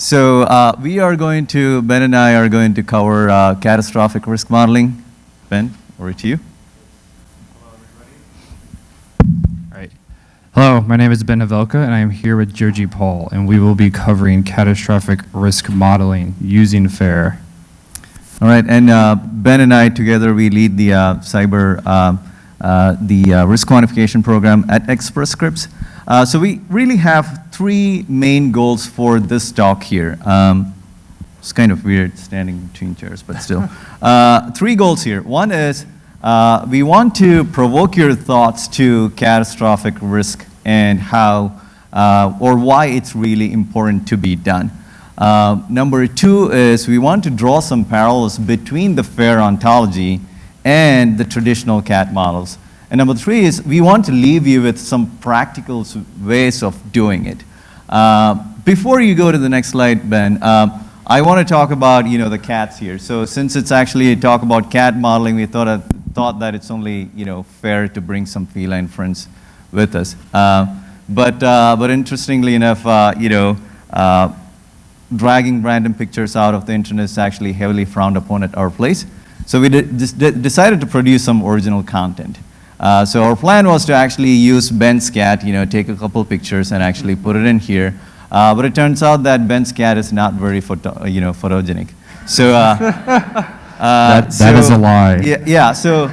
So Ben and I are going to cover catastrophic risk modeling. Ben, over to you. Hello, everybody. All right. Hello, my name is Ben Havalka, and I am here with Geoji Paul, and we will be covering catastrophic risk modeling using FAIR. All right, and Ben and I together, we lead the risk quantification program at Express Scripts. So we really have three main goals for this talk here. It's kind of weird standing between chairs, but still. Three goals here. One is we want to provoke your thoughts to catastrophic risk and how or why it's really important to be done. Number two is we want to draw some parallels between the FAIR ontology and the traditional CAT models. And number three is we want to leave you with some practical ways of doing it. Before you go to the next slide, Ben, I want to talk about the cats here. So since it's actually a talk about cat modeling, we thought that it's only fair to bring some feline friends with us. But interestingly enough, dragging random pictures out of the internet is actually heavily frowned upon at our place. So we decided to produce some original content. So our plan was to actually use Ben's cat, take a couple pictures and actually put it in here. But it turns out that Ben's cat is not very photogenic. So that is a lie. Yeah. So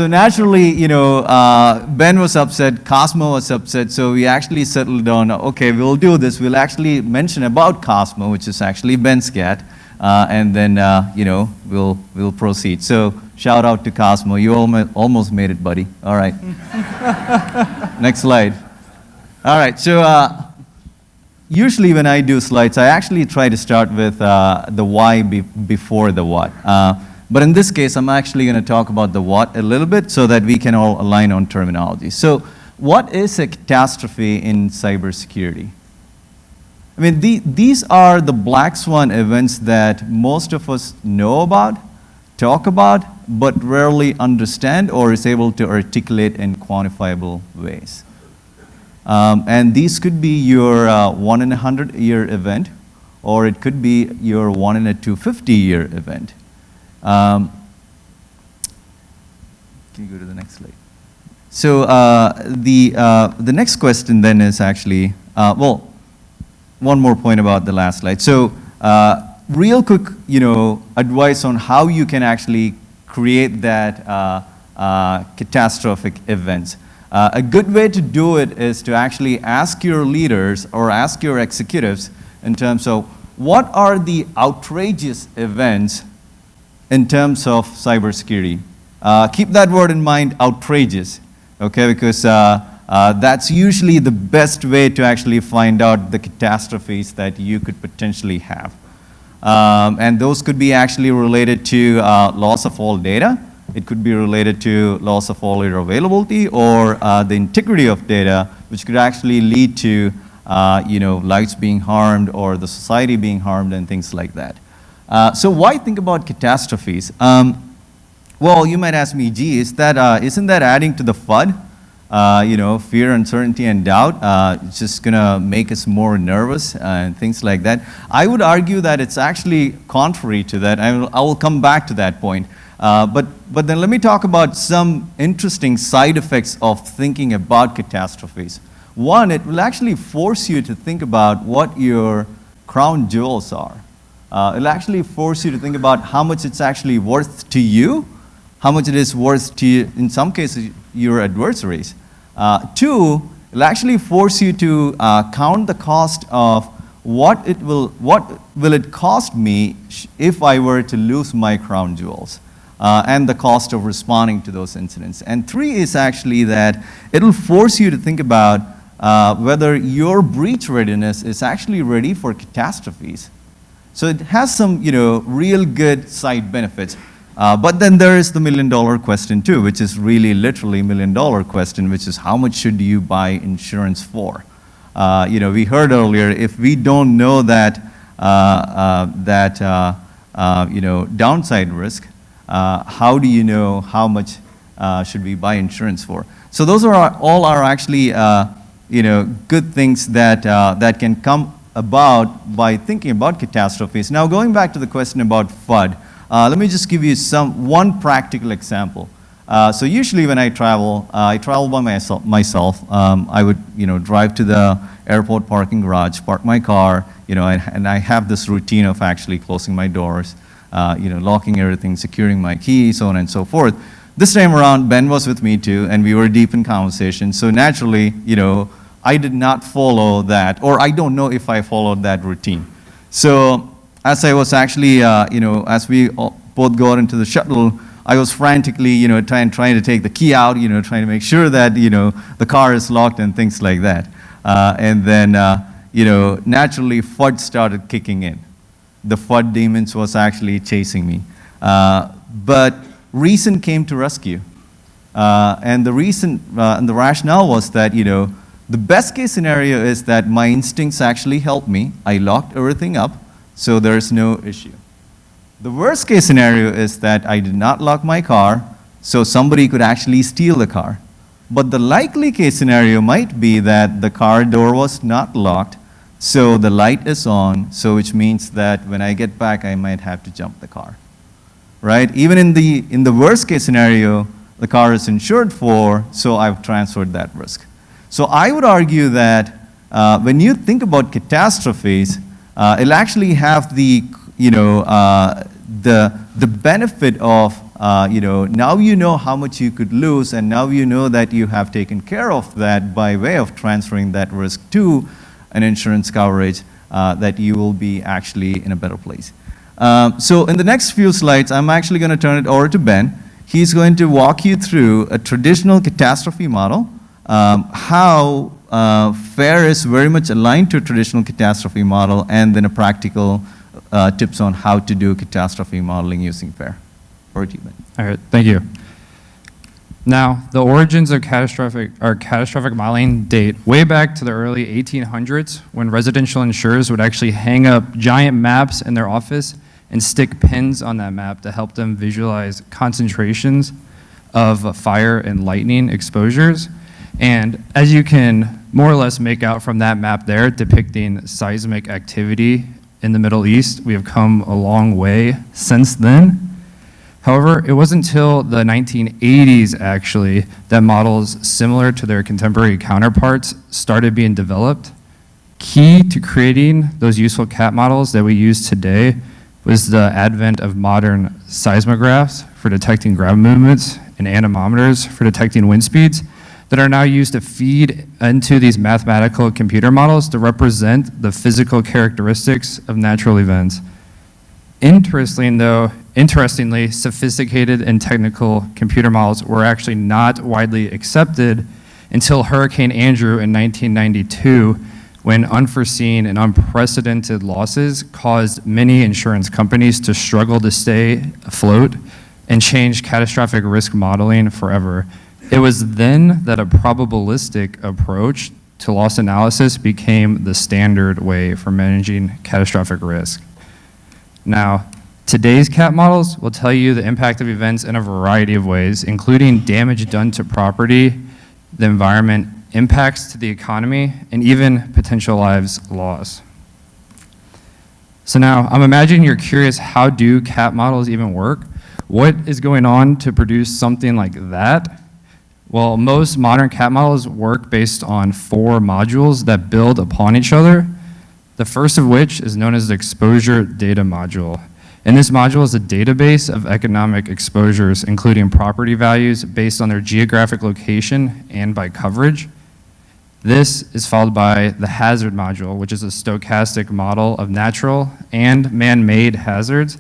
naturally, Ben was upset, Cosmo was upset. So we actually settled on, okay, we'll do this. We'll actually mention about Cosmo, which is actually Ben's cat, and then we'll proceed. So shout out to Cosmo. You almost made it, buddy. All right. Next slide. All right. So usually when I do slides, I actually try to start with the why before the what. But in this case, I'm actually going to talk about the what a little bit so that we can all align on terminology. So what is a catastrophe in cybersecurity? I mean, these are the black swan events that most of us know about, talk about, but rarely understand or is able to articulate in quantifiable ways. And these could be your 1 in a 100-year event, or it could be your 1 in a 250-year event. Can you go to the next slide? So the next question then is actually, well, one more point about the last slide. So real quick, advice on how you can actually create that catastrophic events. A good way to do it is to actually ask your leaders or ask your executives in terms of what are the outrageous events in terms of cybersecurity. Keep that word in mind, outrageous, okay? Because that's usually the best way to actually find out the catastrophes that you could potentially have. And those could be actually related to loss of all data. It could be related to loss of all data availability or the integrity of data, which could actually lead to lives being harmed or the society being harmed and things like that. So why think about catastrophes? Well, you might ask me, gee, isn't that adding to the FUD? Fear, uncertainty, and doubt. It's just going to make us more nervous and things like that. I would argue that it's actually contrary to that. I will come back to that point. But then let me talk about some interesting side effects of thinking about catastrophes. One, it will actually force you to think about what your crown jewels are. It'll actually force you to think about how much it's actually worth to you, how much it is worth to, in some cases, your adversaries. Two, it'll actually force you to count the cost of what will it cost me if I were to lose my crown jewels, and the cost of responding to those incidents. And three is actually that it'll force you to think about whether your breach readiness is actually ready for catastrophes. So it has some, real good side benefits. But then there is the million-dollar question too, which is really literally million-dollar question, which is how much should you buy insurance for? We heard earlier, if we don't know that downside risk, how do you know how much should we buy insurance for? So those are all actually good things that can come about by thinking about catastrophes. Now, going back to the question about FUD, let me just give you one practical example. So usually when I travel by myself. I would, drive to the airport parking garage, park my car, and I have this routine of actually closing my doors, locking everything, securing my key, so on and so forth. This time around, Ben was with me too, and we were deep in conversation. So naturally, I did not follow that, or I don't know if I followed that routine. So as I was actually, as we both got into the shuttle, I was frantically, trying to take the key out, trying to make sure that, the car is locked and things like that. And then, naturally, FUD started kicking in. The FUD demons was actually chasing me. But reason came to rescue. And the reason, and the rationale was that, the best case scenario is that my instincts actually helped me. I locked everything up, so there's no issue. The worst case scenario is that I did not lock my car, so somebody could actually steal the car. But the likely case scenario might be that the car door was not locked, so the light is on, so which means that when I get back, I might have to jump the car, right? Even in the worst case scenario, the car is insured for, so I've transferred that risk. So I would argue that when you think about catastrophes, it'll actually have the benefit of, now you know how much you could lose, and now you know that you have taken care of that by way of transferring that risk to an insurance coverage, that you will be actually in a better place. So in the next few slides, I'm actually going to turn it over to Ben. He's going to walk you through a traditional catastrophe model, how FAIR is very much aligned to a traditional catastrophe model, and then a practical tips on how to do catastrophe modeling using FAIR. Over to you, Ben. All right, thank you. Now, the origins of catastrophic modeling date way back to the early 1800s, when residential insurers would actually hang up giant maps in their office and stick pins on that map to help them visualize concentrations of fire and lightning exposures. And as you can more or less make out from that map there depicting seismic activity in the Middle East, we have come a long way since then. However, it wasn't until the 1980s, actually, that models similar to their contemporary counterparts started being developed. Key to creating those useful CAT models that we use today was the advent of modern seismographs for detecting ground movements and anemometers for detecting wind speeds that are now used to feed into these mathematical computer models to represent the physical characteristics of natural events. Interestingly, sophisticated and technical computer models were actually not widely accepted until Hurricane Andrew in 1992, when unforeseen and unprecedented losses caused many insurance companies to struggle to stay afloat and change catastrophic risk modeling forever. It was then that a probabilistic approach to loss analysis became the standard way for managing catastrophic risk. Now, today's CAT models will tell you the impact of events in a variety of ways, including damage done to property, the environment, impacts to the economy, and even potential lives lost. So now, I'm imagining you're curious, how do CAT models even work? What is going on to produce something like that? Well, most modern CAT models work based on 4 modules that build upon each other. The first of which is known as the exposure data module. And this module is a database of economic exposures, including property values based on their geographic location and by coverage. This is followed by the hazard module, which is a stochastic model of natural and man-made hazards.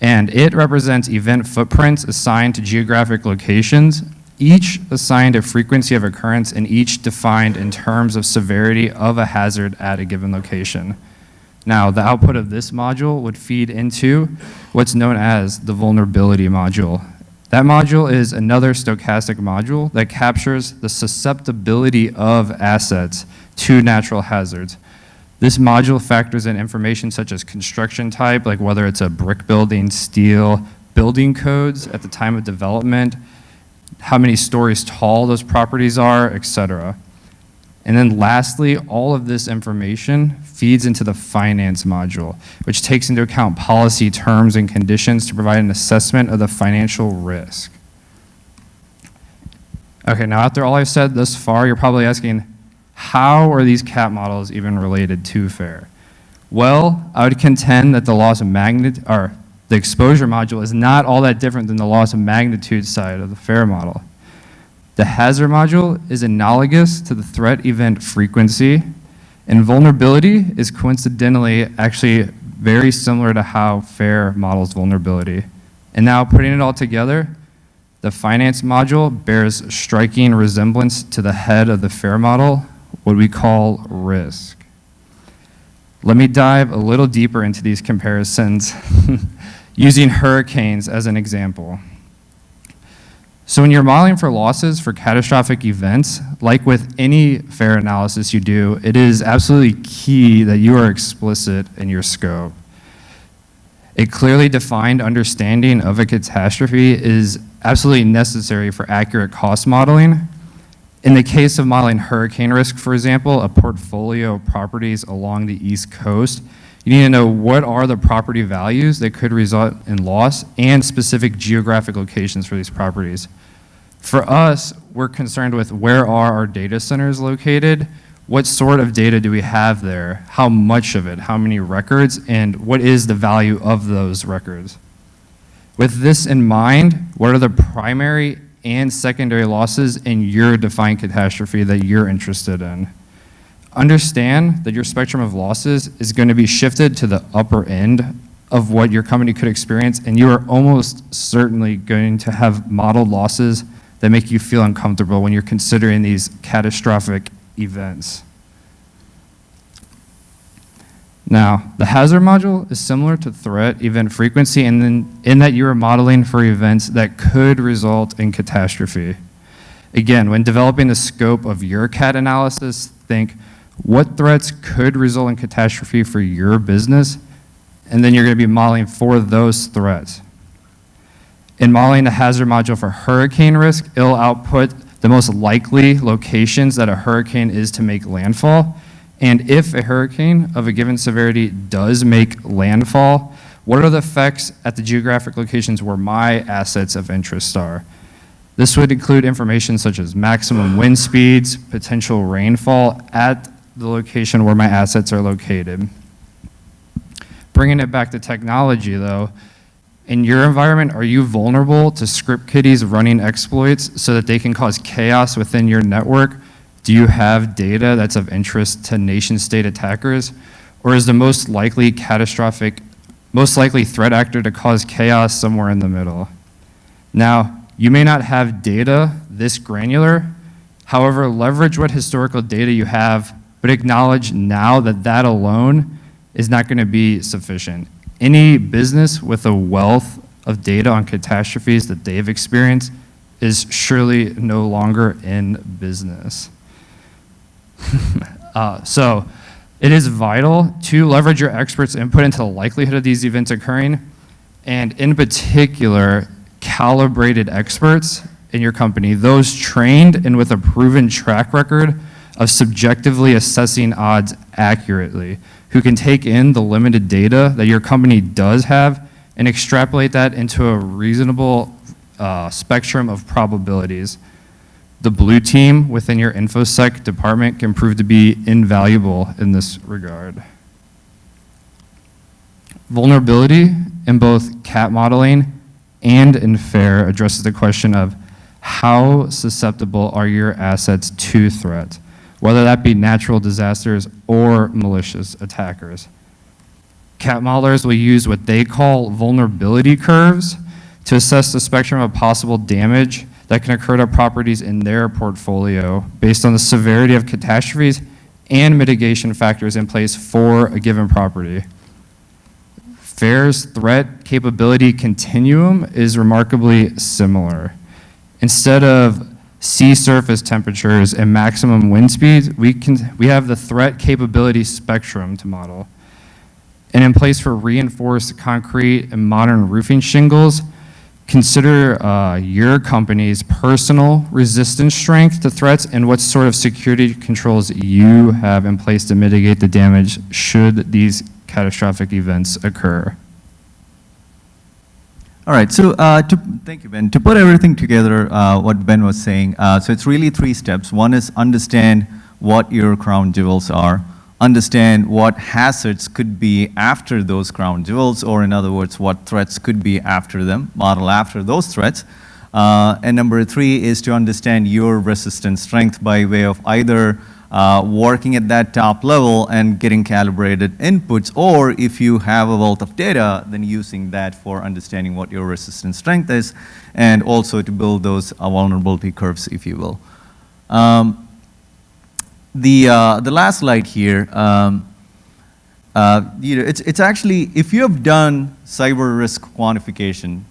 And it represents event footprints assigned to geographic locations, each assigned a frequency of occurrence and each defined in terms of severity of a hazard at a given location. Now, the output of this module would feed into what's known as the vulnerability module. That module is another stochastic module that captures the susceptibility of assets to natural hazards. This module factors in information such as construction type, like whether it's a brick building, steel, building codes at the time of development, how many stories tall those properties are, etc. And then lastly, all of this information feeds into the finance module, which takes into account policy terms and conditions to provide an assessment of the financial risk. Okay, now after all I've said thus far, you're probably asking, how are these CAT models even related to FAIR? Well, I would contend that the loss of magnitude, or the exposure module is not all that different than the loss of magnitude side of the FAIR model. The hazard module is analogous to the threat event frequency, and vulnerability is coincidentally actually very similar to how FAIR models vulnerability. And now putting it all together, the finance module bears striking resemblance to the head of the FAIR model, what we call risk. Let me dive a little deeper into these comparisons using hurricanes as an example. So when you're modeling for losses for catastrophic events, like with any FAIR analysis you do, it is absolutely key that you are explicit in your scope. A clearly defined understanding of a catastrophe is absolutely necessary for accurate cost modeling. In the case of modeling hurricane risk, for example, a portfolio of properties along the East Coast, you need to know what are the property values that could result in loss and specific geographic locations for these properties. For us, we're concerned with where are our data centers located, what sort of data do we have there, how much of it, how many records, and what is the value of those records. With this in mind, what are the primary and secondary losses in your defined catastrophe that you're interested in? Understand that your spectrum of losses is going to be shifted to the upper end of what your company could experience, and you are almost certainly going to have modeled losses that make you feel uncomfortable when you're considering these catastrophic events. Now, the hazard module is similar to threat event frequency in that you are modeling for events that could result in catastrophe. Again, when developing the scope of your CAT analysis, think what threats could result in catastrophe for your business, and then you're going to be modeling for those threats. In modeling the hazard module for hurricane risk, it'll output the most likely locations that a hurricane is to make landfall. And if a hurricane of a given severity does make landfall, what are the effects at the geographic locations where my assets of interest are? This would include information such as maximum wind speeds, potential rainfall at the location where my assets are located. Bringing it back to technology though, in your environment, are you vulnerable to script kiddies running exploits so that they can cause chaos within your network? Do you have data that's of interest to nation-state attackers? Or is the most likely threat actor to cause chaos somewhere in the middle? Now, you may not have data this granular, however, leverage what historical data you have, but acknowledge now that that alone is not going to be sufficient. Any business with a wealth of data on catastrophes that they've experienced is surely no longer in business. So it is vital to leverage your experts' input into the likelihood of these events occurring, and in particular, calibrated experts in your company, those trained and with a proven track record of subjectively assessing odds accurately, who can take in the limited data that your company does have and extrapolate that into a reasonable spectrum of probabilities. The blue team within your InfoSec department can prove to be invaluable in this regard. Vulnerability in both CAT modeling and in FAIR addresses the question of how susceptible are your assets to threats, whether that be natural disasters or malicious attackers. CAT modelers will use what they call vulnerability curves to assess the spectrum of possible damage that can occur to properties in their portfolio based on the severity of catastrophes and mitigation factors in place for a given property. FAIR's threat capability continuum is remarkably similar. Instead of sea surface temperatures and maximum wind speeds, we have the threat capability spectrum to model. And in place for reinforced concrete and modern roofing shingles, consider your company's personal resistance strength to threats and what sort of security controls you have in place to mitigate the damage should these catastrophic events occur. All right, so thank you, Ben. To put everything together, what Ben was saying, so it's really 3 steps. One is understand what your crown jewels are, understand what hazards could be after those crown jewels, or in other words, what threats could be after them, model after those threats. And number 3 is to understand your resistance strength by way of either working at that top level and getting calibrated inputs, or if you have a wealth of data, then using that for understanding what your resistance strength is, and also to build those vulnerability curves, if you will. The last slide here, it's actually, if you have done cyber risk quantification,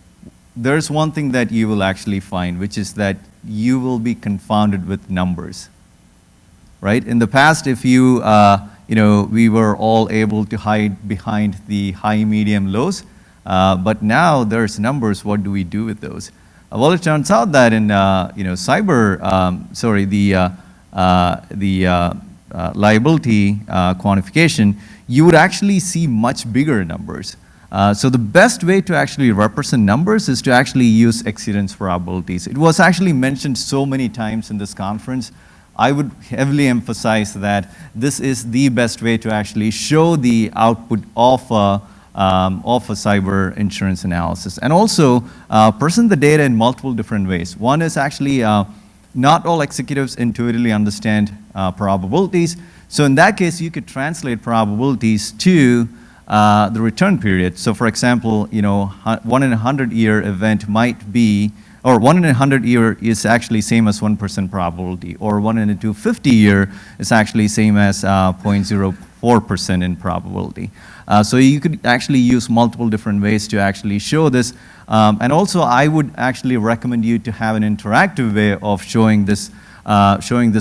there's one thing that you will actually find, which is that you will be confounded with numbers, right? In the past, if you, we were all able to hide behind the high, medium, lows, but now there's numbers. What do we do with those? Well, it turns out that in, liability quantification, you would actually see much bigger numbers. So the best way to actually represent numbers is to actually use exceedance probabilities. It was actually mentioned so many times in this conference. I would heavily emphasize that this is the best way to actually show the output of a cyber insurance analysis. And also present the data in multiple different ways. One is actually not all executives intuitively understand probabilities. So in that case, you could translate probabilities to the return period. So for example, 1 in a 100-year event might be, or 1 in a 100-year is actually same as 1% probability, or 1 in a 250-year is actually same as 0.04% in probability. So you could actually use multiple different ways to actually show this. And also, I would actually recommend you to have an interactive way of showing this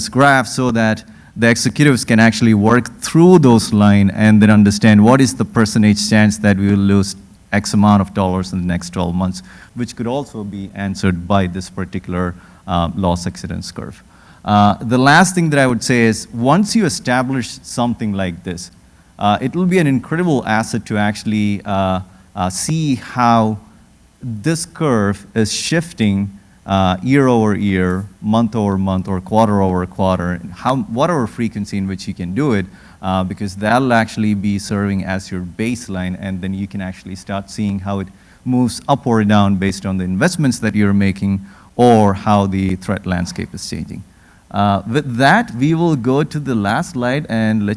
graph so that the executives can actually work through those lines and then understand what is the percentage chance that we will lose X amount of dollars in the next 12 months, which could also be answered by this particular loss accidents curve. The last thing that I would say is once you establish something like this, it will be an incredible asset to actually see how this curve is shifting year over year, month over month, or quarter over quarter, whatever frequency in which you can do it, because that'll actually be serving as your baseline, and then you can actually start seeing how it moves up or down based on the investments that you're making or how the threat landscape is changing. With that, we will go to the last slide and let